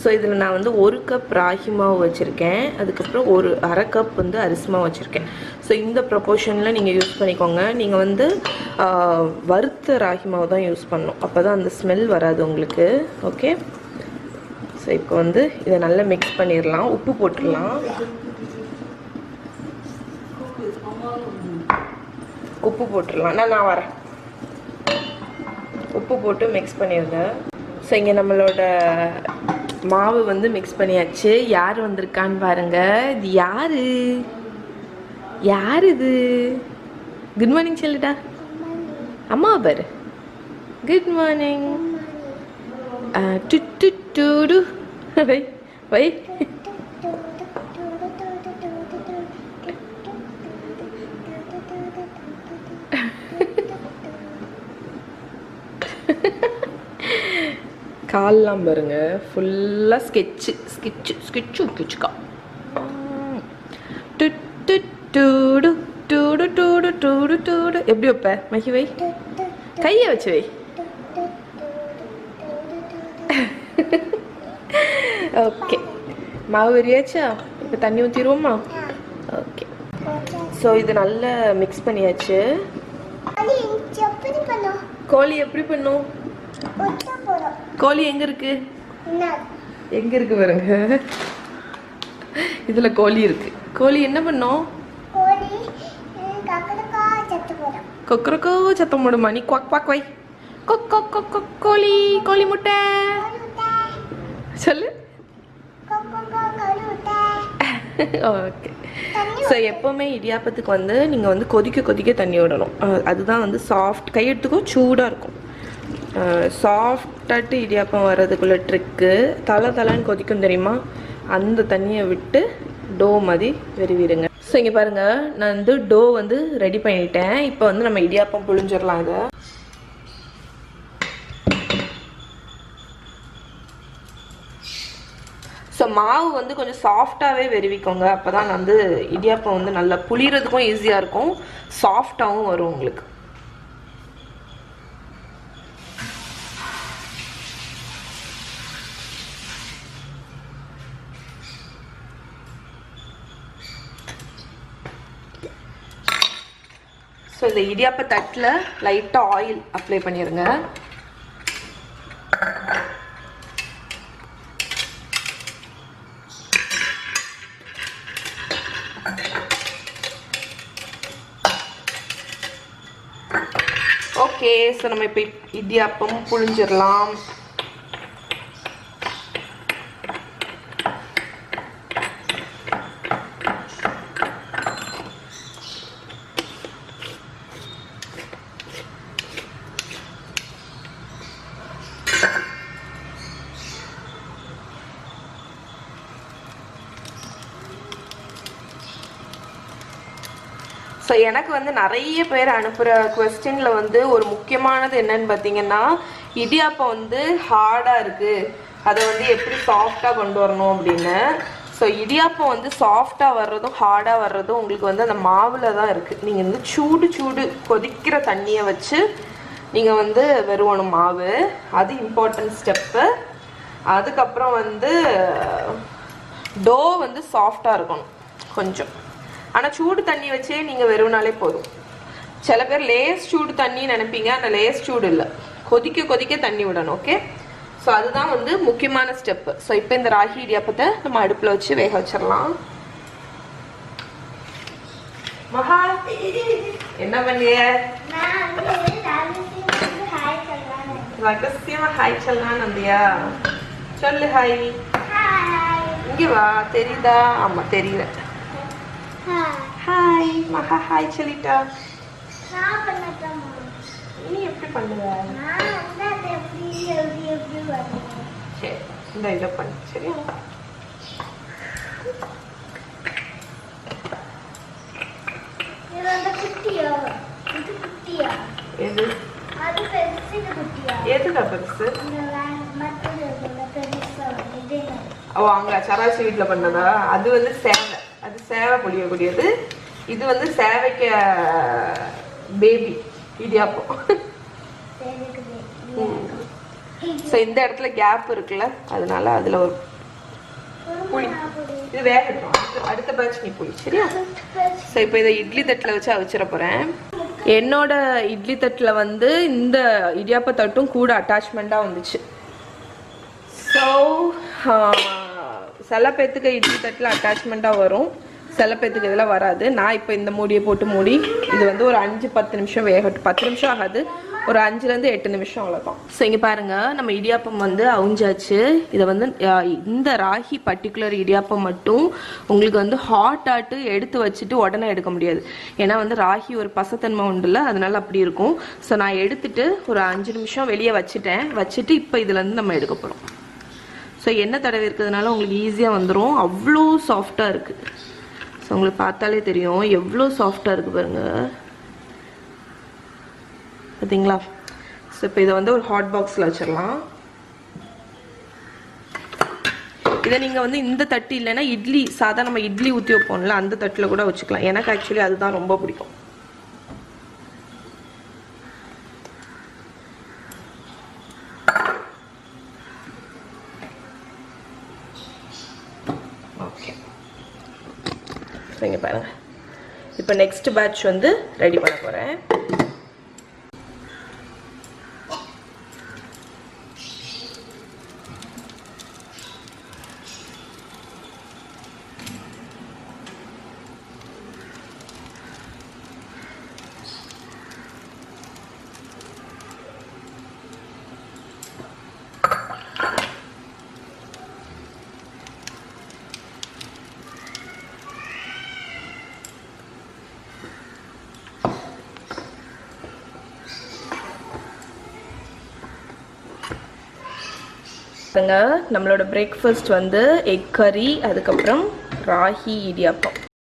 So இதில் நான் வந்து 1 கப் ராகி மாவு வச்சுருக்கேன், அதுக்கப்புறம் ஒரு 1/2 கப் வந்து அரிசி மாவு வச்சுருக்கேன். ஸோ இந்த ப்ரொப்போர்ஷனில் நீங்கள் யூஸ் பண்ணிக்கோங்க. நீங்கள் வந்து வறுத்த ராகி மாவு தான் யூஸ் பண்ணணும், அப்போ தான் அந்த ஸ்மெல் வராது உங்களுக்கு. ஓகே, ஸோ இப்போ வந்து இதை நல்லா மிக்ஸ் பண்ணிடலாம். உப்பு போட்டுடலாம். உப்பு போட்டுடலாம். நான் வரேன். உப்பு போட்டு மிக்ஸ் பண்ணிடுங்க. ஸோ இங்கே நம்மளோட மாவு வந்து மிக்ஸ் பண்ணியாச்சு. யார் வந்திருக்கான்னு பாருங்க. இது யாரு? யார் இது? குட் மார்னிங் சொல்லுடா. அம்மா பாரு. Good morning. டு வை வை. கால்லாம் பாருங்க, ஃபுல்லாக ஸ்கெட்சு ஸ்கெட்சு ஸ்கெட்சு கிச்சுக்கா. டு டூடு டூடு டூடு டூடு டூடு. எப்படி வைப்ப மகி? வை, கையை வச்சு வை. ஓகே, மாவு வெறியாச்சா? இப்போ தண்ணி ஊற்றிடுவோமா? ஓகே, ஸோ இது நல்லா மிக்ஸ் பண்ணியாச்சு. கோழி எப்படி பண்ணும்? கோழி எங்க இருக்கு? எங்க இருக்கு பாருங்க, இதுல கோழி இருக்கு. கோழி என்ன பண்ணும்? கொக்கரக்கோ சத்தம் போடுமா? நீ குவாக் குவாக் வை. கொக் கொக் கொக் கொக். கோழி கோழி முட்டை சொல்லு. ஓகே, ஸோ எப்போவுமே இடியாப்பத்துக்கு வந்து நீங்கள் வந்து கொதிக்க தண்ணி விடணும். அதுதான் வந்து சாஃப்ட், கையெடுத்துக்கோ, சூடாக இருக்கும். சாஃப்டாட்டு இடியாப்பம் வர்றதுக்குள்ள ட்ரிக்கு. தலைன்னு கொதிக்கும் தெரியுமா? அந்த தண்ணியை விட்டு டோ மாதிரி விரும்பிடுங்க. ஸோ இங்கே பாருங்கள், நான் வந்து டோ வந்து ரெடி பண்ணிட்டேன். இப்போ வந்து நம்ம இடியாப்பம் புழிஞ்சிடலாம். இதை ஸோ மாவு வந்து கொஞ்சம் சாஃப்டாகவே வெறுவிக்கோங்க, அப்போ தான் வந்து இடியாப்பம் வந்து நல்லா புளியறதுக்கும் ஈஸியாக இருக்கும், சாஃப்டாகவும் வரும் உங்களுக்கு. ஸோ இந்த இடியாப்ப தட்டில் லைட்டாக ஆயில் அப்ளை பண்ணிடுங்க. ஓகே, ஸோ நம்ம இப்போ இடியாப்பம் புழிஞ்சிடலாம். ஸோ எனக்கு வந்து நிறைய பேர் அனுப்புகிற குவெஸ்டினில் வந்து ஒரு முக்கியமானது என்னன்னு பார்த்தீங்கன்னா, இடியாப்பம் வந்து ஹார்டாக இருக்குது, அதை வந்து எப்படி சாஃப்டாக கொண்டு வரணும் அப்படின்னு. ஸோ இடியாப்பம் வந்து சாஃப்டாக வர்றதும் ஹார்டாக வர்றதும் உங்களுக்கு வந்து அந்த மாவில் தான் இருக்குது. நீங்கள் வந்து சூடு கொதிக்கிற தண்ணியை வச்சு நீங்கள் வந்து வெறுவணும் மாவு, அது இம்பார்ட்டன்ட் ஸ்டெப்பு. அதுக்கப்புறம் வந்து டோ வந்து சாஃப்டாக இருக்கணும் கொஞ்சம். ஆனால் சூடு தண்ணி வச்சே நீங்கள் வெறுவனாலே போதும். சில பேர் லேஸ் சூடு தண்ணி நினைப்பீங்க, ஆனால் லேஸ் சூடு இல்லை, கொதிக்க தண்ணி விடணும். ஓகே, ஸோ அதுதான் வந்து முக்கியமான ஸ்டெப்பு. ஸோ இப்போ இந்த ராகி இடியாப்பத்தை நம்ம அடுப்பில் வச்சு வேக வச்சிடலாம். மகா என்ன பண்ணிய? ரகசியமா ஹாய் சொல்லலாம் நந்தியா, சொல்லு ஹாய். இங்கே வா, தெரியுதா? ஆமாம் தெரியல. ஹாய் மகா, ஹாய் சொல்லிட்டா. நீ எப்படி பண்ணுவ? சரி, இந்த இதை பண்ணு. சரியா? எது எதுடா பெருசு? ஓ, அங்க சராசி வீட்டில் பண்ணதா? அது வந்து சேவை, அது சேவை பொழியக்கூடியது. இது வந்து சேவைக்க பேபி இடியாப்பம். ஸோ இந்த இடத்துல கேப் இருக்குல்ல, அதனால அதில் ஒரு புளி இது வேகட்டும். அடுத்த பேட்ச் நீ புளி சரியா. ஸோ இப்போ இதை இட்லி தட்டில் வச்சு அவிச்சிட போகிறேன். என்னோட இட்லி தட்டில் வந்து இந்த இடியாப்ப தட்டும் கூட அட்டாச்மெண்ட்டாக வந்துச்சு. ஸோ சில பேத்துக்கு இட்லி தட்டில் அட்டாச்மெண்ட்டாக வரும், சில பேத்துக்கு இதெல்லாம் வராது. நான் இப்போ இந்த மூடியை போட்டு மூடி இது வந்து ஒரு 5-10 நிமிஷம் வேகட்டும். 10 நிமிஷம் ஆகாது, ஒரு 5லேருந்து 8 நிமிஷம் அவ்வளோதான். ஸோ இங்கே பாருங்கள், நம்ம இடியாப்பம் வந்து அவிஞ்சாச்சு. இதை வந்து இந்த ராகி பர்டிகுலர் இடியாப்பம் மட்டும் உங்களுக்கு வந்து ஹாட் ஆட்டு எடுத்து வச்சுட்டு உடனே எடுக்க முடியாது. ஏன்னா வந்து ராகி ஒரு பசத்தன்மை உண்டுல்ல, அதனால அப்படி இருக்கும். ஸோ நான் எடுத்துட்டு ஒரு 5 நிமிஷம் வெளியே வச்சுட்டு இப்போ இதுலேருந்து நம்ம எடுக்க போகிறோம். ஸோ எண்ணெய் தடவை இருக்கிறதுனால உங்களுக்கு ஈஸியாக வந்துடும். அவ்வளோ சாஃப்டாக இருக்குது. ஸோ உங்களுக்கு பார்த்தாலே தெரியும் எவ்வளோ சாஃப்டாக இருக்குது பாருங்கள், பார்த்தீங்களா. ஸோ இப்போ இதை வந்து ஒரு ஹாட் பாக்ஸில் வச்சிடலாம். இதை நீங்கள் வந்து இந்த தட்டு இல்லைன்னா இட்லி சாதா நம்ம இட்லி ஊற்றி வைப்போம்ல அந்த தட்டில் கூட வச்சுக்கலாம். எனக்கு ஆக்சுவலி அதுதான் ரொம்ப பிடிக்கும். ஓகே, இங்கே பாருங்கள். இப்போ நெக்ஸ்ட் பேட்ச் வந்து ரெடி பண்ண போகிறேன். நம்மளோட பிரேக்ஃபாஸ்ட் வந்து எக் கறி, அதுக்கப்புறம் ராகி இடியாப்பம்.